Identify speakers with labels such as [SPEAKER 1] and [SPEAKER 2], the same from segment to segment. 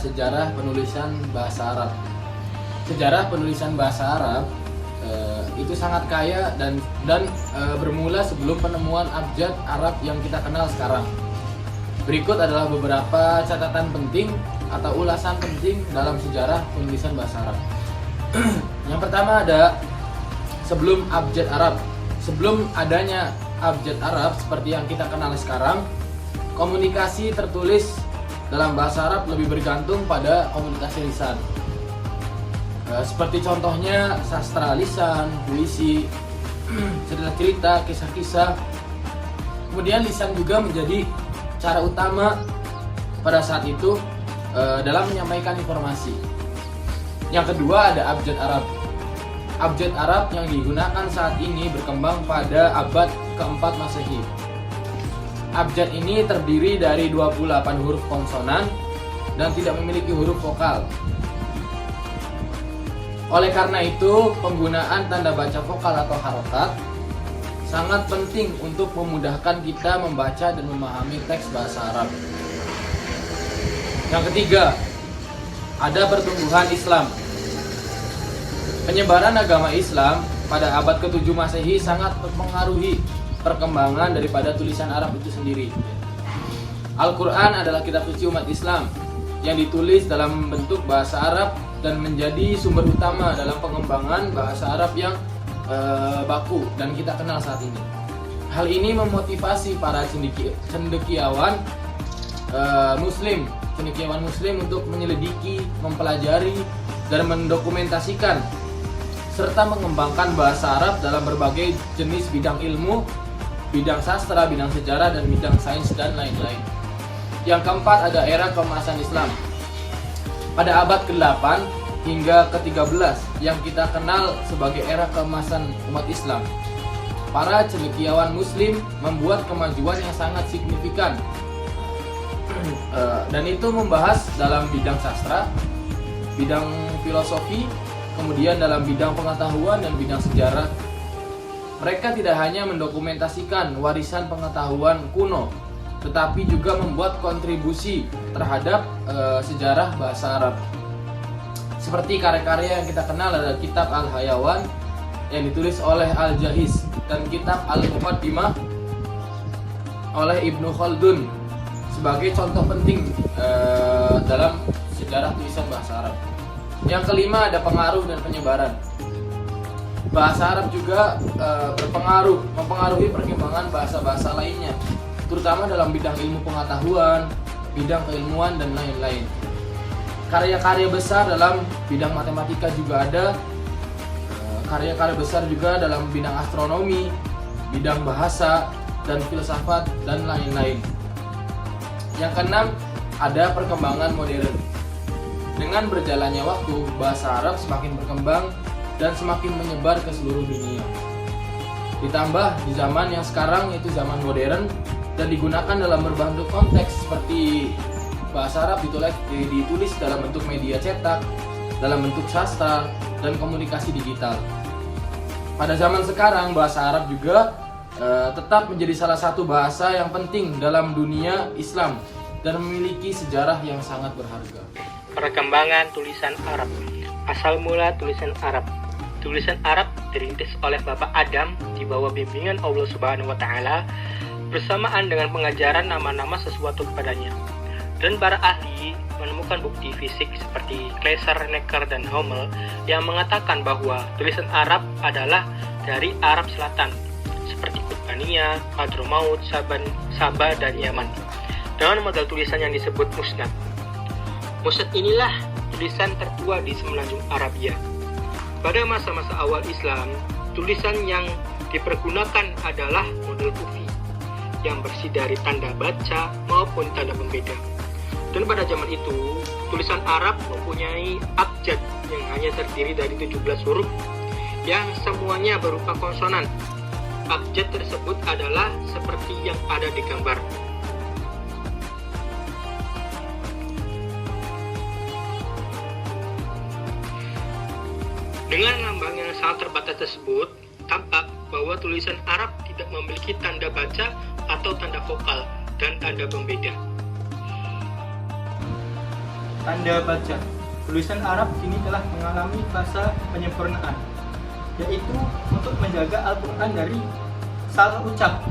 [SPEAKER 1] sejarah penulisan bahasa Arab. Sejarah penulisan bahasa Arab itu sangat kaya dan bermula sebelum penemuan abjad Arab yang kita kenal sekarang. Berikut adalah beberapa catatan penting atau ulasan penting dalam sejarah penulisan bahasa Arab. Yang pertama ada sebelum abjad Arab. Sebelum adanya abjad Arab seperti yang kita kenal sekarang, komunikasi tertulis dalam bahasa Arab lebih bergantung pada komunikasi lisan. Seperti contohnya sastra lisan, puisi, cerita-cerita, kisah-kisah. Kemudian lisan juga menjadi cara utama pada saat itu dalam menyampaikan informasi. Yang kedua ada abjad Arab. Abjad Arab yang digunakan saat ini berkembang pada abad keempat Masehi. Abjad ini terdiri dari 28 huruf konsonan dan tidak memiliki huruf vokal. Oleh karena itu, penggunaan tanda baca vokal atau harokat sangat penting untuk memudahkan kita membaca dan memahami teks bahasa Arab. Yang ketiga, ada pertumbuhan Islam. Penyebaran agama Islam pada abad ke-7 Masehi sangat mempengaruhi perkembangan daripada tulisan Arab itu sendiri. Al-Quran adalah kitab suci umat Islam yang ditulis dalam bentuk bahasa Arab dan menjadi sumber utama dalam pengembangan bahasa Arab yang baku dan kita kenal saat ini. Hal ini memotivasi para cendekiawan Muslim untuk menyelidiki, mempelajari, dan mendokumentasikan serta mengembangkan bahasa Arab dalam berbagai jenis bidang ilmu, bidang sastra, bidang sejarah, dan bidang sains dan lain-lain. Yang keempat ada era keemasan Islam. Pada abad ke-8 hingga ke-13 yang kita kenal sebagai era keemasan umat Islam, para cendekiawan Muslim membuat kemajuan yang sangat signifikan dan itu membahas dalam bidang sastra, bidang filosofi, kemudian dalam bidang pengetahuan dan bidang sejarah. Mereka tidak hanya mendokumentasikan warisan pengetahuan kuno, tetapi juga membuat kontribusi terhadap sejarah bahasa Arab. Seperti karya-karya yang kita kenal ada kitab Al-Hayawan yang ditulis oleh Al-Jahiz dan kitab Al-Muqaddimah oleh Ibnu Khaldun sebagai contoh penting dalam sejarah tulisan bahasa Arab. Yang kelima ada pengaruh dan penyebaran. Bahasa Arab juga mempengaruhi perkembangan bahasa-bahasa lainnya, terutama dalam bidang ilmu pengetahuan, bidang keilmuan, dan lain-lain. Karya-karya besar dalam bidang matematika juga ada, karya-karya besar juga dalam bidang astronomi, bidang bahasa, dan filsafat, dan lain-lain. Yang keenam, ada perkembangan modern. Dengan berjalannya waktu, bahasa Arab semakin berkembang dan semakin menyebar ke seluruh dunia. Ditambah di zaman yang sekarang yaitu zaman modern dan digunakan dalam berbagai konteks seperti bahasa Arab ditulis dalam bentuk media cetak, dalam bentuk sastra, dan komunikasi digital. Pada zaman sekarang bahasa Arab juga tetap menjadi salah satu bahasa yang penting dalam dunia Islam dan memiliki sejarah yang sangat berharga.
[SPEAKER 2] Perkembangan tulisan Arab. Asal mula tulisan Arab. Tulisan Arab dirintis oleh Bapak Adam di bawah bimbingan Allah Subhanahu wa taala bersamaan dengan pengajaran nama-nama sesuatu kepadanya. Dan para ahli menemukan bukti fisik seperti Kleiser, Necker, dan Hummel yang mengatakan bahwa tulisan Arab adalah dari Arab Selatan seperti Kutbania, Hadramaut, Sabah, dan Yaman dengan model tulisan yang disebut musnad. Musnad inilah tulisan tertua di semenanjung Arabia. Pada masa-masa awal Islam, tulisan yang dipergunakan adalah model kufi yang bersih dari tanda baca maupun tanda pembeda. Dan pada zaman itu, tulisan Arab mempunyai abjad yang hanya terdiri dari 17 huruf yang semuanya berupa konsonan. Abjad tersebut adalah seperti yang ada di gambar. Dengan lambang yang sangat terbatas tersebut, tampak bahwa tulisan Arab tidak memiliki tanda baca atau tanda vokal dan tanda pembeda.
[SPEAKER 3] Tanda baca. Tulisan Arab kini telah mengalami fase penyempurnaan, yaitu untuk menjaga Al-Quran dari salah ucap.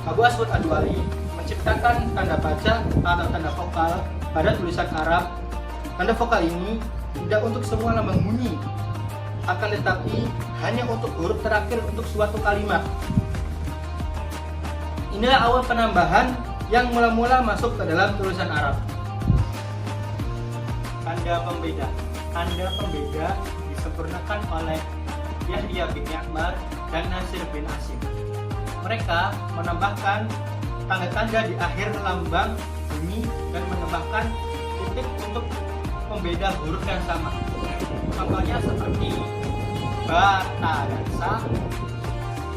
[SPEAKER 3] Abu Aswad Ad-Duali menciptakan tanda baca atau tanda vokal pada tulisan Arab. Tanda vokal ini tidak untuk semua lambang bunyi, akan tetapi hanya untuk huruf terakhir untuk suatu kalimat. Inilah awal penambahan yang mula-mula masuk ke dalam tulisan Arab. Tanda pembeda. Tanda pembeda disempurnakan oleh Yahya bin Ya'mar dan Nasir bin Asim. Mereka menambahkan tanda-tanda di akhir lambang bunyi dan menambahkan titik untuk pembeda huruf yang sama. Contohnya seperti ba, ta, dan sa,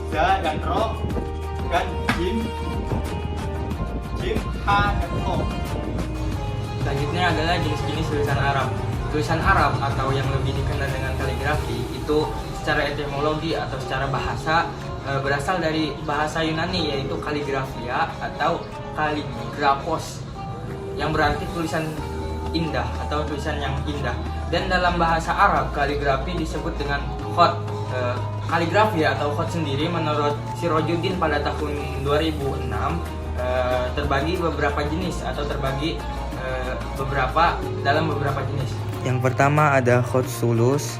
[SPEAKER 3] za dan ro, dan jim, ha, dan ho.
[SPEAKER 4] Selanjutnya adalah jenis-jenis tulisan Arab. Tulisan Arab atau yang lebih dikenal dengan kaligrafi itu secara etimologi atau secara bahasa berasal dari bahasa Yunani, yaitu kaligrafia atau kaligrafos, yang berarti tulisan indah atau tulisan yang indah. Dan dalam bahasa Arab, kaligrafi disebut dengan khot. Kaligrafi atau khot sendiri menurut Sirojuddin pada tahun 2006 terbagi beberapa jenis atau terbagi dalam beberapa jenis.
[SPEAKER 5] Yang pertama ada khot sulus,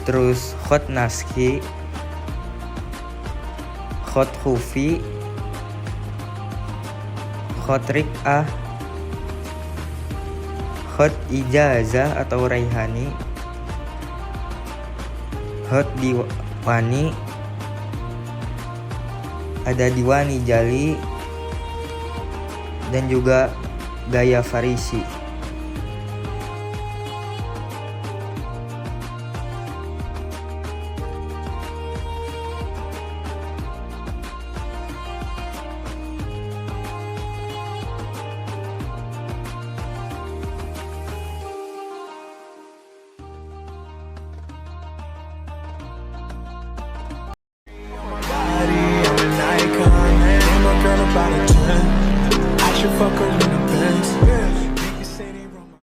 [SPEAKER 5] terus khot naskhi, khot khufi, khot rik'ah, khot ijazah atau raihani, khot diwani, ada diwani jali, dan juga gaya farisi.